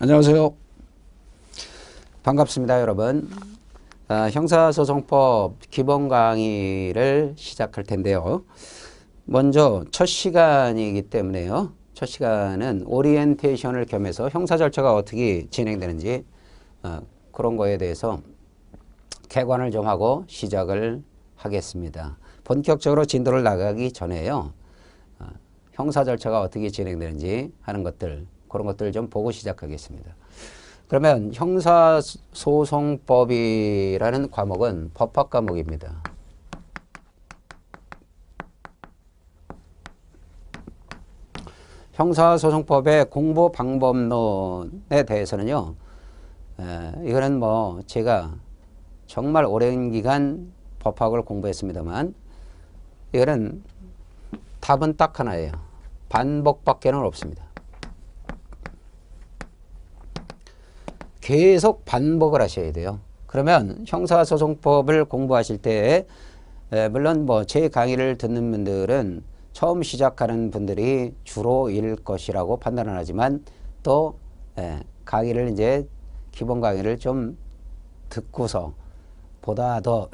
안녕하세요. 반갑습니다, 여러분. 형사소송법 기본 강의를 시작할 텐데요. 먼저 첫 시간이기 때문에요. 첫 시간은 오리엔테이션을 겸해서 형사 절차가 어떻게 진행되는지 그런 거에 대해서 개관을 좀 하고 시작을 하겠습니다. 본격적으로 진도를 나가기 전에요. 형사 절차가 어떻게 진행되는지 하는 것들, 그런 것들을 좀 보고 시작하겠습니다. 그러면 형사소송법이라는 과목은 법학 과목입니다. 형사소송법의 공부 방법론에 대해서는요, 이거는 뭐 제가 정말 오랜 기간 법학을 공부했습니다만, 이거는 답은 딱 하나예요. 반복밖에는 없습니다. 계속 반복을 하셔야 돼요. 그러면 형사소송법을 공부하실 때 물론 뭐 제 강의를 듣는 분들은 처음 시작하는 분들이 주로일 것이라고 판단을 하지만 또 강의를 이제 기본 강의를 좀 듣고서 보다 더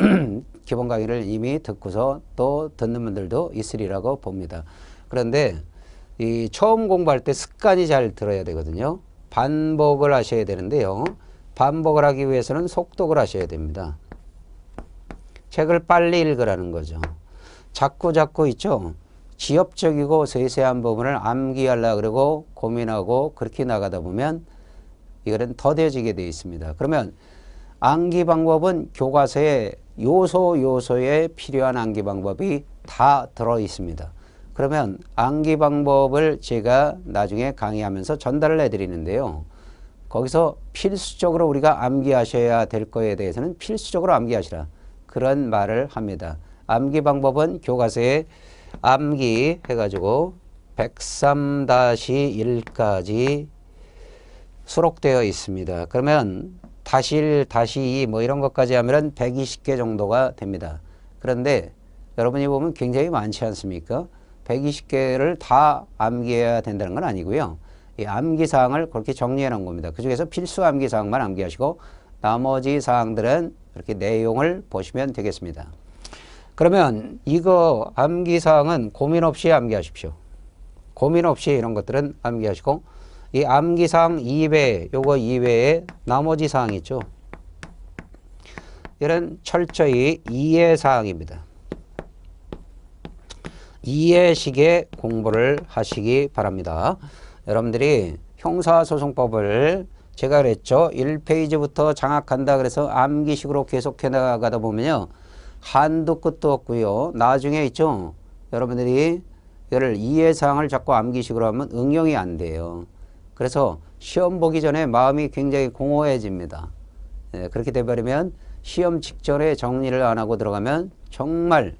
기본 강의를 이미 듣고서 또 듣는 분들도 있으리라고 봅니다. 그런데 이 처음 공부할 때 습관이 잘 들어야 되거든요. 반복을 하셔야 되는데요. 반복을 하기 위해서는 속독을 하셔야 됩니다. 책을 빨리 읽으라는 거죠. 자꾸 있죠. 지엽적이고 세세한 부분을 암기하려고 그러고 고민하고 그렇게 나가다 보면 이거는 더뎌지게 되어 있습니다. 그러면 암기 방법은 교과서에 요소에 필요한 암기 방법이 다 들어 있습니다. 그러면 암기 방법을 제가 나중에 강의하면서 전달을 해드리는데요. 거기서 필수적으로 우리가 암기하셔야 될 거에 대해서는 필수적으로 암기하시라. 그런 말을 합니다. 암기 방법은 교과서에 암기 해가지고 103-1까지 수록되어 있습니다. 그러면 다시 1, 다시 2 뭐 이런 것까지 하면 120개 정도가 됩니다. 그런데 여러분이 보면 굉장히 많지 않습니까? 120개를 다 암기해야 된다는 건 아니고요. 이 암기 사항을 그렇게 정리해 놓은 겁니다. 그 중에서 필수 암기 사항만 암기하시고 나머지 사항들은 이렇게 내용을 보시면 되겠습니다. 그러면 이거 암기 사항은 고민 없이 암기하십시오. 고민 없이 이런 것들은 암기하시고 이 암기 사항 요거 이외에 나머지 사항 있죠. 이런 철저히 이해 사항입니다. 이해식의 공부를 하시기 바랍니다. 여러분들이 형사소송법을 제가 그랬죠. 1페이지부터 장악한다 그래서 암기식으로 계속해 나가다 보면요. 한도 끝도 없고요. 나중에 있죠. 여러분들이 이거를 이해사항을 자꾸 암기식으로 하면 응용이 안 돼요. 그래서 시험 보기 전에 마음이 굉장히 공허해집니다. 그렇게 돼버리면 시험 직전에 정리를 안 하고 들어가면 정말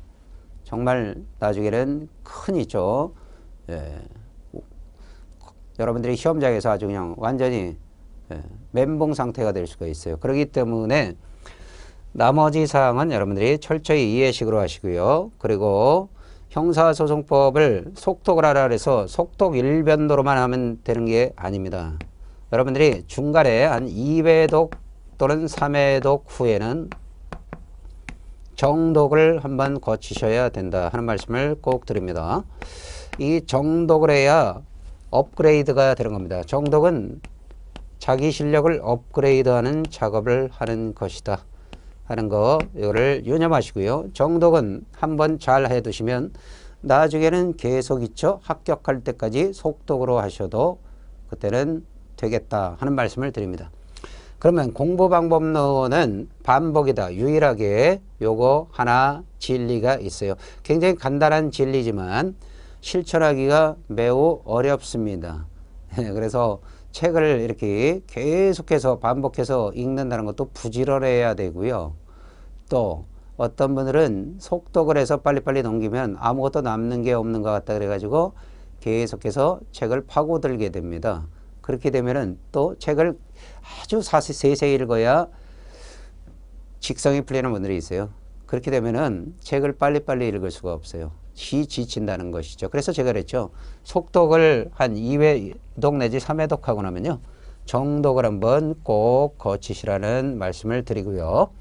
나중에는 큰이죠. 여러분들이 시험장에서 아주 그냥 완전히 멘붕 상태가 될 수가 있어요. 그렇기 때문에 나머지 사항은 여러분들이 철저히 이해식으로 하시고요. 그리고 형사소송법을 속독을 하라 해서 속독 1변도로만 하면 되는 게 아닙니다. 여러분들이 중간에 한 2회독 또는 3회독 후에는 정독을 한번 거치셔야 된다 하는 말씀을 꼭 드립니다. 이 정독을 해야 업그레이드가 되는 겁니다. 정독은 자기 실력을 업그레이드하는 작업을 하는 것이다 하는 거 이거를 유념하시고요. 정독은 한번 잘 해두시면 나중에는 계속 있죠. 합격할 때까지 속독으로 하셔도 그때는 되겠다 하는 말씀을 드립니다. 그러면 공부 방법론은 반복이다. 유일하게 요거 하나 진리가 있어요. 굉장히 간단한 진리지만 실천하기가 매우 어렵습니다. 그래서 책을 이렇게 계속해서 반복해서 읽는다는 것도 부지런해야 되고요. 또 어떤 분들은 속독을 해서 빨리빨리 넘기면 아무것도 남는 게 없는 것 같다 그래가지고 계속해서 책을 파고들게 됩니다. 그렇게 되면은 또 책을 아주 세세히 읽어야 직성이 풀리는 분들이 있어요. 그렇게 되면은 책을 빨리빨리 읽을 수가 없어요. 지친다는 것이죠. 그래서 제가 그랬죠. 속독을 한 2회독 내지 3회독 하고 나면요. 정독을 한번 꼭 거치시라는 말씀을 드리고요.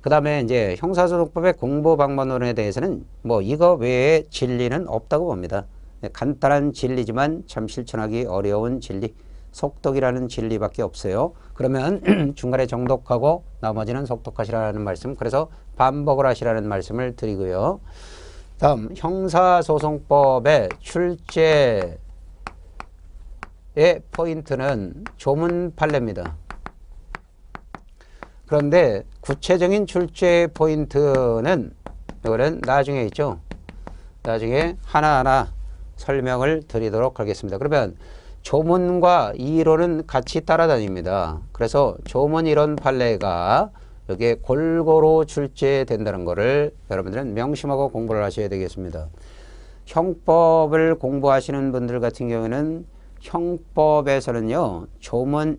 그 다음에 이제 형사소송법의 공부 방법론에 대해서는 뭐 이거 외에 진리는 없다고 봅니다. 간단한 진리지만 참 실천하기 어려운 진리, 속독이라는 진리밖에 없어요. 그러면 중간에 정독하고 나머지는 속독하시라는 말씀, 그래서 반복을 하시라는 말씀을 드리고요. 다음 형사소송법의 출제의 포인트는 조문 판례입니다. 그런데 구체적인 출제 포인트는 이거는 나중에 있죠. 나중에 하나하나 설명을 드리도록 하겠습니다. 그러면 조문과 이론은 같이 따라다닙니다. 그래서 조문 이론 판례가 여기에 골고루 출제된다는 것을 여러분들은 명심하고 공부를 하셔야 되겠습니다. 형법을 공부하시는 분들 같은 경우에는 형법에서는요, 조문이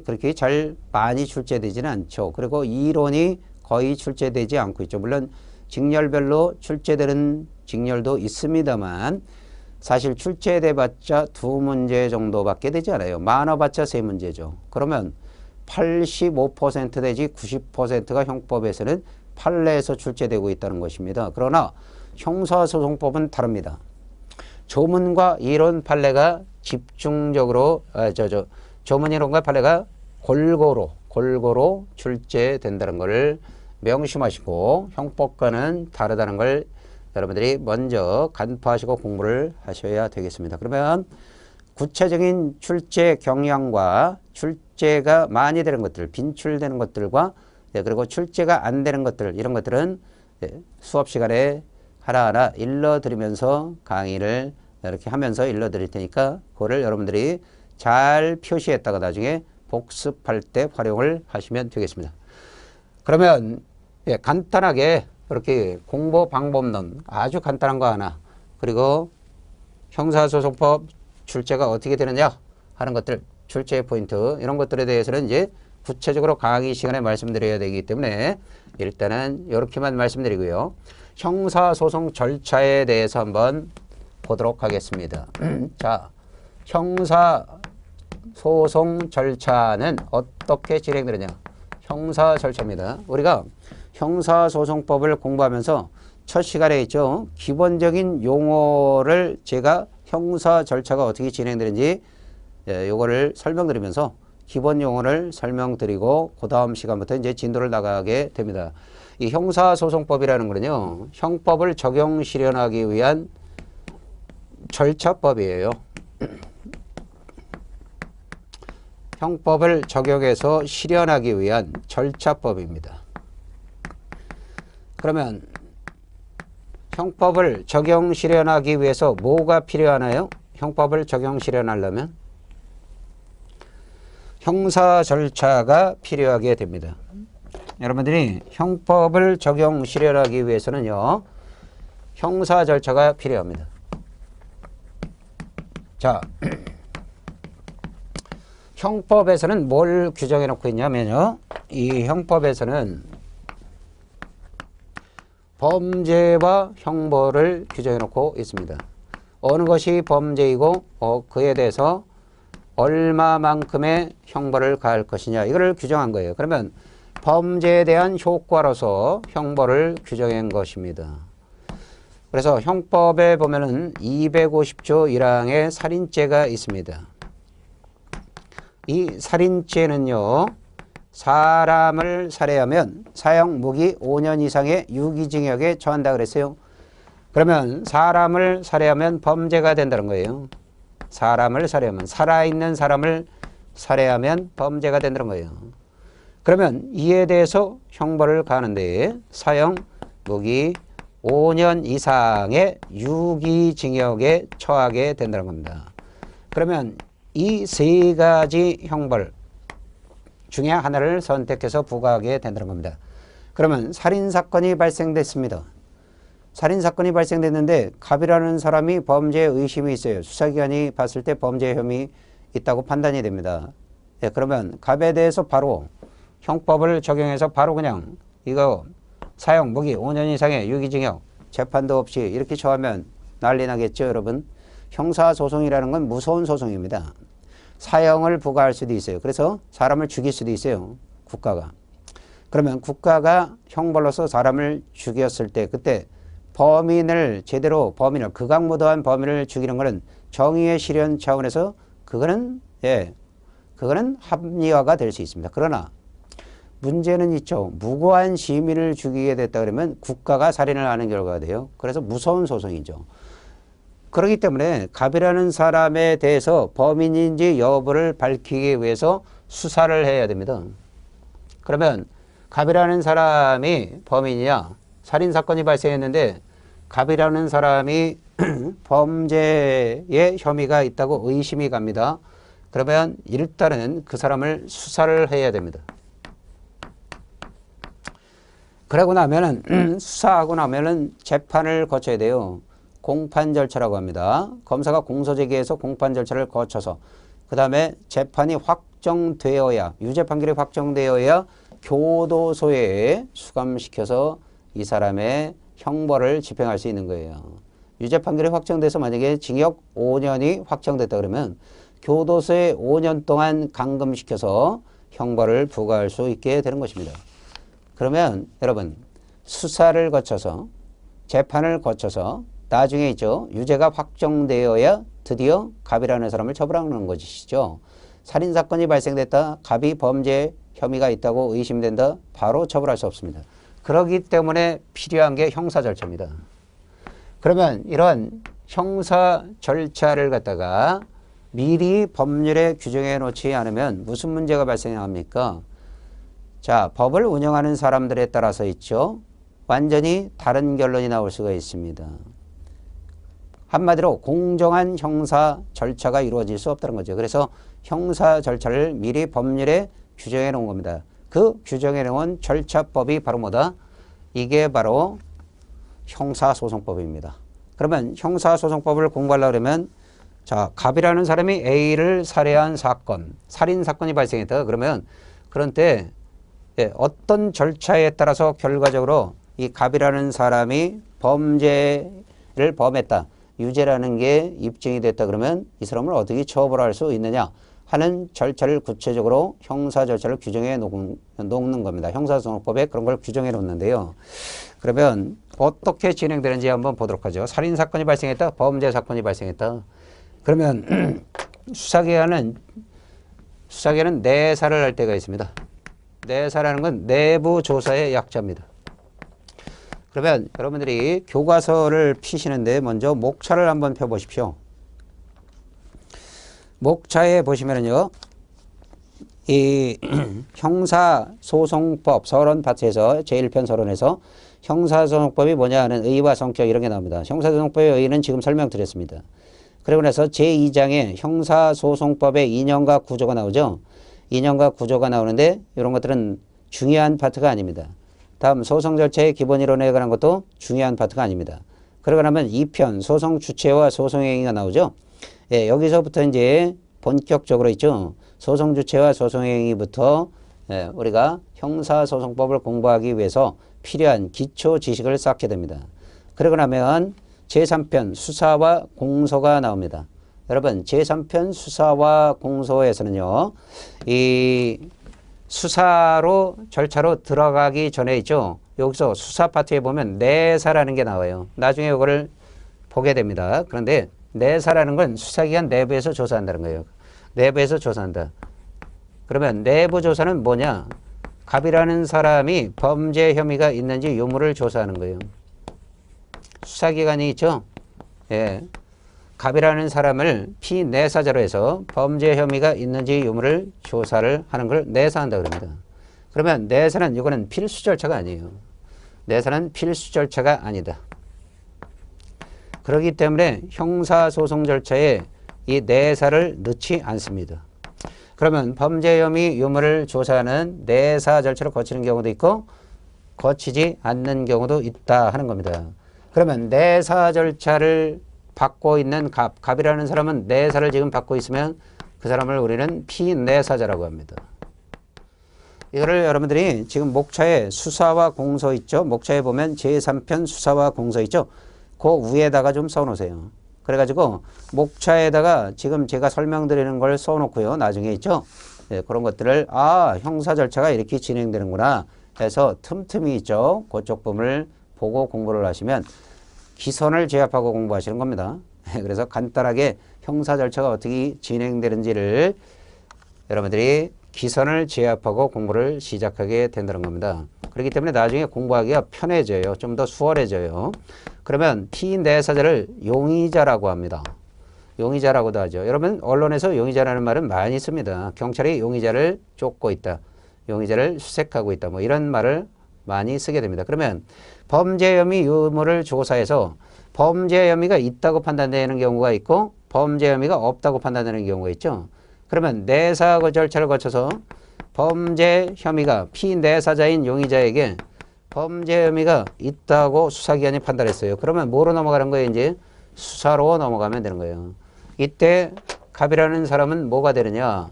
그렇게 잘 많이 출제되지는 않죠. 그리고 이론이 거의 출제되지 않고 있죠. 물론 직렬별로 출제되는 직렬도 있습니다만 사실 출제돼봤자 2문제 정도밖에 되지 않아요. 많아봤자 3문제죠. 그러면 85% 내지 90%가 형법에서는 판례에서 출제되고 있다는 것입니다. 그러나 형사소송법은 다릅니다. 조문과 이론 판례가 집중적으로 조문 이론과 판례가 골고루 출제된다는 것을 명심하시고 형법과는 다르다는 걸 여러분들이 먼저 간파하시고 공부를 하셔야 되겠습니다. 그러면 구체적인 출제 경향과 출제가 많이 되는 것들, 빈출되는 것들과 그리고 출제가 안 되는 것들, 이런 것들은 수업 시간에 하나하나 일러드리면서 강의를 이렇게 하면서 일러드릴 테니까 그거를 여러분들이 잘 표시했다가 나중에 복습할 때 활용을 하시면 되겠습니다. 그러면 간단하게 이렇게 공부 방법론 아주 간단한 거 하나, 그리고 형사소송법 출제가 어떻게 되느냐 하는 것들, 출제 포인트 이런 것들에 대해서는 이제 구체적으로 강의 시간에 말씀드려야 되기 때문에 일단은 이렇게만 말씀드리고요. 형사소송 절차에 대해서 한번 보도록 하겠습니다. 자, 형사소송 절차는 어떻게 진행되느냐. 형사 절차입니다. 우리가 형사소송법을 공부하면서 첫 시간에 있죠. 기본적인 용어를 제가 형사 절차가 어떻게 진행되는지 요거를 설명드리면서 기본 용어를 설명드리고 그 다음 시간부터 이제 진도를 나가게 됩니다. 이 형사소송법이라는 거는요, 형법을 적용 실현하기 위한 절차법이에요. 형법을 적용해서 실현하기 위한 절차법입니다. 그러면 형법을 적용 실현하기 위해서 뭐가 필요하나요? 형법을 적용 실현하려면 형사 절차가 필요하게 됩니다. 여러분들이 형법을 적용 실현하기 위해서는요, 형사 절차가 필요합니다. 자, 형법에서는 뭘 규정해 놓고 있냐면요, 이 형법에서는 범죄와 형벌을 규정해 놓고 있습니다. 어느 것이 범죄이고 그에 대해서 얼마만큼의 형벌을 가할 것이냐, 이거를 규정한 거예요. 그러면 범죄에 대한 효과로서 형벌을 규정한 것입니다. 그래서 형법에 보면은 250조 1항에 살인죄가 있습니다. 이 살인죄는요, 사람을 살해하면 사형 무기 5년 이상의 유기징역에 처한다 그랬어요. 그러면 사람을 살해하면 범죄가 된다는 거예요. 사람을 살해하면, 살아있는 사람을 살해하면 범죄가 된다는 거예요. 그러면 이에 대해서 형벌을 가하는데 사형 무기 5년 이상의 유기징역에 처하게 된다는 겁니다. 그러면 이 세 가지 형벌 중에 하나를 선택해서 부과하게 된다는 겁니다. 그러면 살인사건이 발생됐습니다. 살인사건이 발생됐는데 갑이라는 사람이 범죄 의심이 있어요. 수사기관이 봤을 때 범죄 혐의 있다고 판단이 됩니다. 그러면 갑에 대해서 바로 형법을 적용해서 바로 그냥 이거 사형 무기 5년 이상의 유기징역 재판도 없이 이렇게 처하면 난리 나겠죠, 여러분. 형사소송이라는 건 무서운 소송입니다. 사형을 부과할 수도 있어요. 그래서 사람을 죽일 수도 있어요. 국가가. 그러면 국가가 형벌로서 사람을 죽였을 때 그때 범인을 제대로 극악무도한 범인을 죽이는 것은 정의의 실현 차원에서 그거는 합리화가 될 수 있습니다. 그러나 문제는 있죠. 무고한 시민을 죽이게 됐다 그러면 국가가 살인을 하는 결과가 돼요. 그래서 무서운 소송이죠. 그렇기 때문에 갑이라는 사람에 대해서 범인인지 여부를 밝히기 위해서 수사를 해야 됩니다. 그러면 갑이라는 사람이 범인이냐? 살인사건이 발생했는데 갑이라는 사람이 범죄에 혐의가 있다고 의심이 갑니다. 그러면 일단은 그 사람을 수사를 해야 됩니다. 그러고 나면은 수사하고 나면은 재판을 거쳐야 돼요. 공판 절차라고 합니다. 검사가 공소 제기해서 공판 절차를 거쳐서 그 다음에 재판이 확정되어야 유죄 판결이 확정되어야 교도소에 수감시켜서 이 사람의 형벌을 집행할 수 있는 거예요. 유죄 판결이 확정돼서 만약에 징역 5년이 확정됐다 그러면 교도소에 5년 동안 감금시켜서 형벌을 부과할 수 있게 되는 것입니다. 그러면 여러분 수사를 거쳐서 재판을 거쳐서 나중에 있죠. 유죄가 확정되어야 드디어 갑이라는 사람을 처벌하는 것이죠. 살인사건이 발생됐다. 갑이 범죄 혐의가 있다고 의심된다. 바로 처벌할 수 없습니다. 그렇기 때문에 필요한 게 형사 절차입니다. 그러면 이런 형사 절차를 갖다가 미리 법률에 규정해 놓지 않으면 무슨 문제가 발생합니까? 자, 법을 운영하는 사람들에 따라서 있죠. 완전히 다른 결론이 나올 수가 있습니다. 한마디로 공정한 형사 절차가 이루어질 수 없다는 거죠. 그래서 형사 절차를 미리 법률에 규정해 놓은 겁니다. 그 규정해 놓은 절차법이 바로 뭐다? 이게 바로 형사소송법입니다. 그러면 형사소송법을 공부하려고 그러면 자, 갑이라는 사람이 A를 살해한 사건, 살인사건이 발생했다. 그러면 그런 때 어떤 절차에 따라서 결과적으로 이 갑이라는 사람이 범죄를 범했다. 유죄라는 게 입증이 됐다 그러면 이 사람을 어떻게 처벌할 수 있느냐 하는 절차를 구체적으로 형사 절차를 규정해 놓는 겁니다. 형사소송법에 그런 걸 규정해 놓는데요. 그러면 어떻게 진행되는지 한번 보도록 하죠. 살인사건이 발생했다. 범죄사건이 발생했다. 그러면 수사기관은 4사를 할 때가 있습니다. 4사라는 건 내부 조사의 약자입니다. 그러면 여러분들이 교과서를 피시는데 먼저 목차를 한번 펴보십시오. 목차에 보시면은요, 이 형사소송법 서론 파트에서 제1편 서론에서 형사소송법이 뭐냐 하는 의의와 성격 이런 게 나옵니다. 형사소송법의 의의는 지금 설명드렸습니다. 그리고 나서 제2장에 형사소송법의 인형과 구조가 나오죠. 인형과 구조가 나오는데 이런 것들은 중요한 파트가 아닙니다. 다음 소송 절차의 기본 이론에 관한 것도 중요한 파트가 아닙니다. 그러고 나면 2편 소송 주체와 소송 행위가 나오죠. 예, 여기서부터 이제 본격적으로 있죠. 소송 주체와 소송 행위부터 우리가 형사소송법을 공부하기 위해서 필요한 기초 지식을 쌓게 됩니다. 그러고 나면 제3편 수사와 공소가 나옵니다. 여러분 제3편 수사와 공소에서는요. 이 수사로 절차로 들어가기 전에 있죠. 여기서 수사 파트에 보면 내사라는 게 나와요. 나중에 이거를 보게 됩니다. 그런데 내사라는 건 수사기관 내부에서 조사한다는 거예요. 내부에서 조사한다. 그러면 내부 조사는 뭐냐? 갑이라는 사람이 범죄 혐의가 있는지 유무를 조사하는 거예요. 수사기관이 있죠. 예. 갑이라는 사람을 피내사자로 해서 범죄 혐의가 있는지 유무를 조사를 하는 걸 내사한다 그럽니다. 그러면 내사는 이거는 필수 절차가 아니에요. 내사는 필수 절차가 아니다. 그렇기 때문에 형사소송 절차에 이 내사를 넣지 않습니다. 그러면 범죄 혐의 유무를 조사하는 내사 절차를 거치는 경우도 있고 거치지 않는 경우도 있다 하는 겁니다. 그러면 내사 절차를 받고 있는 갑이라는 사람은 내사를 지금 받고 있으면 그 사람을 우리는 피내사자라고 합니다. 이거를 여러분들이 지금 목차에 수사와 공소 있죠. 목차에 보면 제3편 수사와 공소 있죠. 그 위에다가 좀 써놓으세요. 그래가지고 목차에다가 지금 제가 설명드리는 걸 써놓고요. 나중에 있죠. 네, 그런 것들을 형사 절차가 이렇게 진행되는구나 해서 틈틈이 있죠. 그쪽 부분을 보고 공부를 하시면 기선을 제압하고 공부하시는 겁니다. 그래서 간단하게 형사 절차가 어떻게 진행되는지를 여러분들이 기선을 제압하고 공부를 시작하게 된다는 겁니다. 그렇기 때문에 나중에 공부하기가 편해져요. 좀 더 수월해져요. 그러면 피내사자를 용의자라고 합니다. 용의자라고도 하죠. 여러분 언론에서 용의자라는 말은 많이 씁니다. 경찰이 용의자를 쫓고 있다. 용의자를 수색하고 있다. 뭐 이런 말을 많이 쓰게 됩니다. 그러면 범죄 혐의 유무를 조사해서 범죄 혐의가 있다고 판단되는 경우가 있고 범죄 혐의가 없다고 판단되는 경우가 있죠. 그러면 내사 절차를 거쳐서 범죄 혐의가 피내사자인 용의자에게 범죄 혐의가 있다고 수사기관이 판단했어요. 그러면 뭐로 넘어가는 거예요? 이제 수사로 넘어가면 되는 거예요. 이때 갑이라는 사람은 뭐가 되느냐?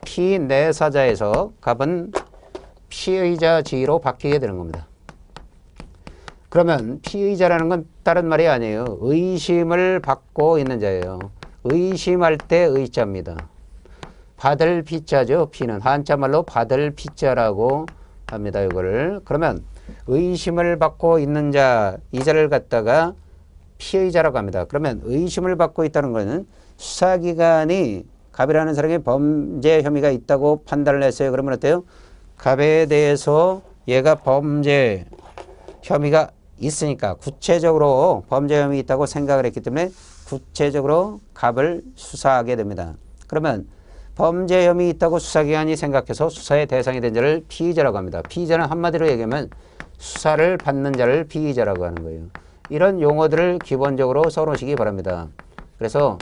피내사자에서 갑은 피의자 지위로 바뀌게 되는 겁니다. 그러면 피의자라는 건 다른 말이 아니에요. 의심을 받고 있는 자예요. 의심할 때 의자입니다. 받을 피자죠. 피는 한자말로 받을 피자라고 합니다. 이거를. 그러면 의심을 받고 있는 자, 이 자를 갖다가 피의자라고 합니다. 그러면 의심을 받고 있다는 것은 수사기관이 갑이라는 사람이 범죄 혐의가 있다고 판단을 했어요. 그러면 어때요? 갑에 대해서 얘가 범죄 혐의가 있으니까 구체적으로 범죄 혐의 있다고 생각을 했기 때문에 구체적으로 갑을 수사하게 됩니다. 그러면 범죄 혐의 있다고 수사기관이 생각해서 수사의 대상이 된 자를 피의자라고 합니다. 피의자는 한마디로 얘기하면 수사를 받는 자를 피의자라고 하는 거예요. 이런 용어들을 기본적으로 써놓으시기 바랍니다. 그래서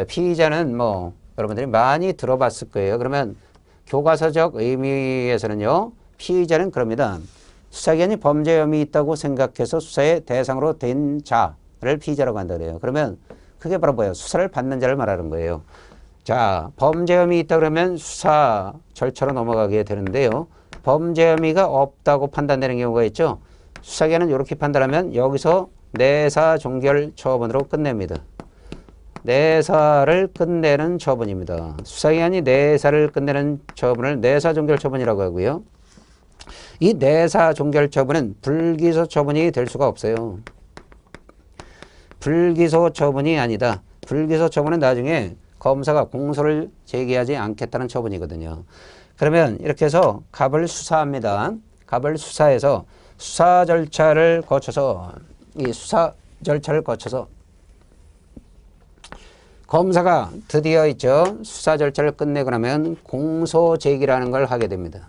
피의자는 뭐 여러분들이 많이 들어봤을 거예요. 그러면 교과서적 의미에서는요. 피의자는 그럽니다. 수사기관이 범죄 혐의 있다고 생각해서 수사의 대상으로 된 자를 피의자라고 한다 그래요. 그러면 그게 바로 뭐예요? 수사를 받는 자를 말하는 거예요. 자, 범죄 혐의 있다 그러면 수사 절차로 넘어가게 되는데요. 범죄 혐의가 없다고 판단되는 경우가 있죠. 수사기관은 이렇게 판단하면 여기서 내사 종결 처분으로 끝냅니다. 내사를 끝내는 처분입니다. 수사기관이 내사를 끝내는 처분을 내사 종결 처분이라고 하고요. 이 내사 종결 처분은 불기소 처분이 될 수가 없어요. 불기소 처분이 아니다. 불기소 처분은 나중에 검사가 공소를 제기하지 않겠다는 처분이거든요. 그러면 이렇게 해서 갑을 수사합니다. 갑을 수사해서 수사 절차를 거쳐서 검사가 드디어 있죠. 수사 절차를 끝내고 나면 공소 제기라는 걸 하게 됩니다.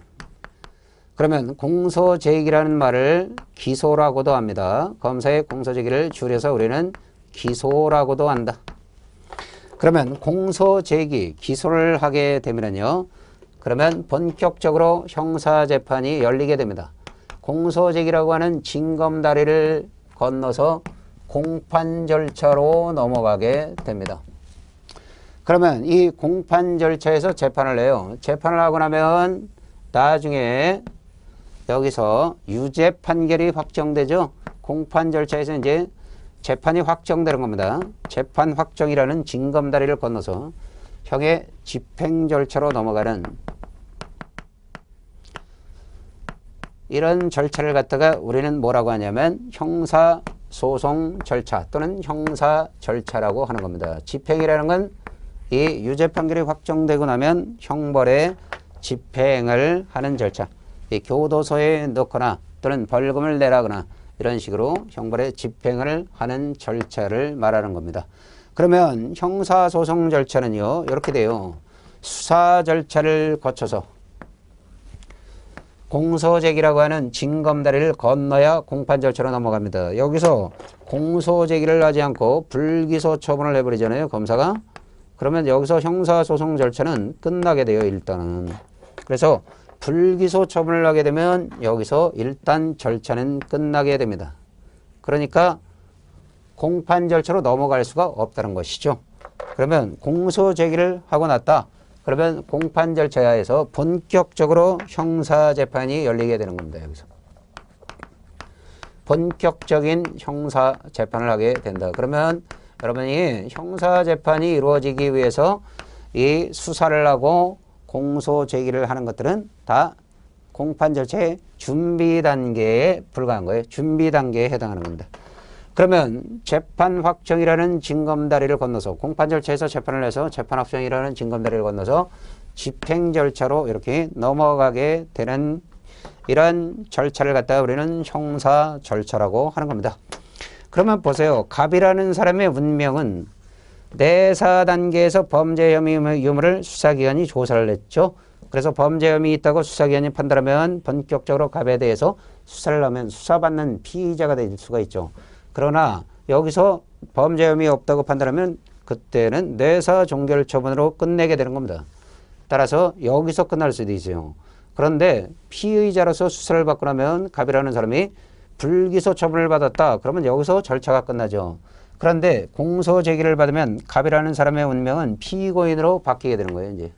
그러면 공소 제기라는 말을 기소라고도 합니다. 검사의 공소 제기를 줄여서 우리는 기소라고도 한다. 그러면 공소 제기, 기소를 하게 되면요. 그러면 본격적으로 형사재판이 열리게 됩니다. 공소 제기라고 하는 징검다리를 건너서 공판 절차로 넘어가게 됩니다. 그러면 이 공판 절차에서 재판을 해요. 재판을 하고 나면 나중에 여기서 유죄 판결이 확정되죠. 공판 절차에서 이제 재판이 확정되는 겁니다. 재판 확정이라는 징검다리를 건너서 형의 집행 절차로 넘어가는 이런 절차를 갖다가 우리는 뭐라고 하냐면 형사소송 절차 또는 형사 절차라고 하는 겁니다. 집행이라는 건 이 유죄 판결이 확정되고 나면 형벌의 집행을 하는 절차. 이 교도소에 넣거나 또는 벌금을 내라거나 이런 식으로 형벌의 집행을 하는 절차를 말하는 겁니다. 그러면 형사소송 절차는요. 이렇게 돼요. 수사 절차를 거쳐서 공소제기라고 하는 징검다리를 건너야 공판 절차로 넘어갑니다. 여기서 공소제기를 하지 않고 불기소 처분을 해버리잖아요. 검사가. 그러면 여기서 형사소송 절차는 끝나게 돼요. 일단은. 그래서 불기소 처분을 하게 되면 여기서 일단 절차는 끝나게 됩니다. 그러니까 공판 절차로 넘어갈 수가 없다는 것이죠. 그러면 공소 제기를 하고 났다. 그러면 공판 절차에서 본격적으로 형사재판이 열리게 되는 겁니다. 여기서. 본격적인 형사재판을 하게 된다. 그러면 여러분이 형사재판이 이루어지기 위해서 이 수사를 하고 공소 제기를 하는 것들은 다 공판 절차의 준비 단계에 불과한 거예요. 준비 단계에 해당하는 겁니다. 그러면 재판 확정이라는 징검다리를 건너서 공판 절차에서 재판을 해서 재판 확정이라는 징검다리를 건너서 집행 절차로 이렇게 넘어가게 되는 이런 절차를 갖다가 우리는 형사 절차라고 하는 겁니다. 그러면 보세요. 갑이라는 사람의 운명은 내사 단계에서 범죄 혐의 유무를 수사기관이 조사를 했죠. 그래서 범죄 혐의 있다고 수사기관이 판단하면 본격적으로 갑에 대해서 수사를 하면 수사받는 피의자가 될 수가 있죠. 그러나 여기서 범죄 혐의 없다고 판단하면 그때는 내사 종결 처분으로 끝내게 되는 겁니다. 따라서 여기서 끝날 수도 있어요. 그런데 피의자로서 수사를 받고 나면 갑이라는 사람이 불기소 처분을 받았다. 그러면 여기서 절차가 끝나죠. 그런데 공소 제기를 받으면 갑이라는 사람의 운명은 피고인으로 바뀌게 되는 거예요. 이제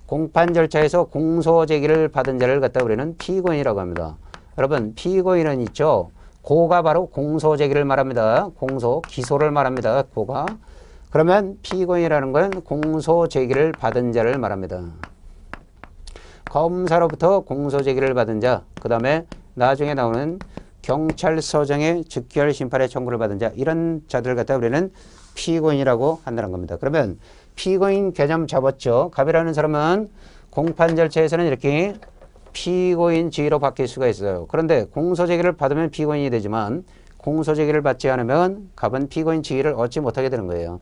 공판 절차에서 공소 제기를 받은 자를 갖다 우리는 피고인이라고 합니다. 여러분 피고인은 있죠. 고가 바로 공소 제기를 말합니다. 공소 기소를 말합니다. 고가. 그러면 피고인이라는 건 공소 제기를 받은 자를 말합니다. 검사로부터 공소 제기를 받은 자, 그 다음에 나중에 나오는 경찰서장의 즉결 심판의 청구를 받은 자, 이런 자들을 갖다 우리는 피고인이라고 한다는 겁니다. 그러면 피고인 개념 잡았죠. 갑이라는 사람은 공판 절차에서는 이렇게 피고인 지위로 바뀔 수가 있어요. 그런데 공소 제기를 받으면 피고인이 되지만 공소 제기를 받지 않으면 갑은 피고인 지위를 얻지 못하게 되는 거예요.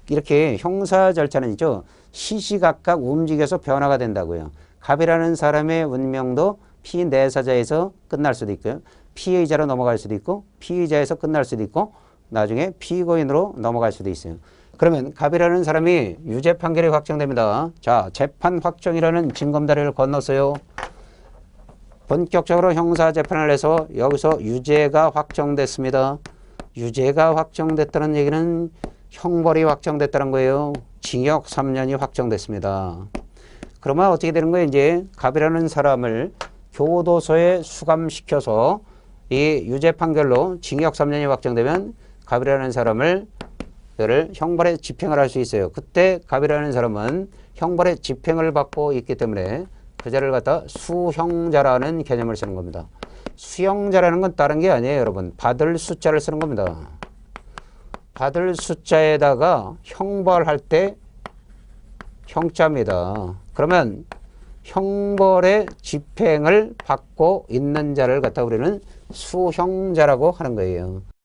이렇게 형사 절차는 있죠. 시시각각 움직여서 변화가 된다고요. 갑이라는 사람의 운명도 피내사자에서 끝날 수도 있고요. 피의자로 넘어갈 수도 있고 피의자에서 끝날 수도 있고 나중에 피고인으로 넘어갈 수도 있어요. 그러면 갑이라는 사람이 유죄 판결이 확정됩니다. 자, 재판 확정이라는 징검다리를 건넜어요. 본격적으로 형사 재판을 해서 여기서 유죄가 확정됐습니다. 유죄가 확정됐다는 얘기는 형벌이 확정됐다는 거예요. 징역 3년이 확정됐습니다. 그러면 어떻게 되는 거예요? 이제 갑이라는 사람을 교도소에 수감시켜서 이 유죄 판결로 징역 3년이 확정되면 갑이라는 사람을 형벌에 집행을 할 수 있어요. 그때 갑이라는 사람은 형벌에 집행을 받고 있기 때문에 그 자를 갖다 수형자라는 개념을 쓰는 겁니다. 수형자라는 건 다른 게 아니에요, 여러분. 받을 숫자를 쓰는 겁니다. 받을 숫자에다가 형벌할 때 형자입니다. 그러면 형벌의 집행을 받고 있는 자를 갖다 우리는 수형자라고 하는 거예요.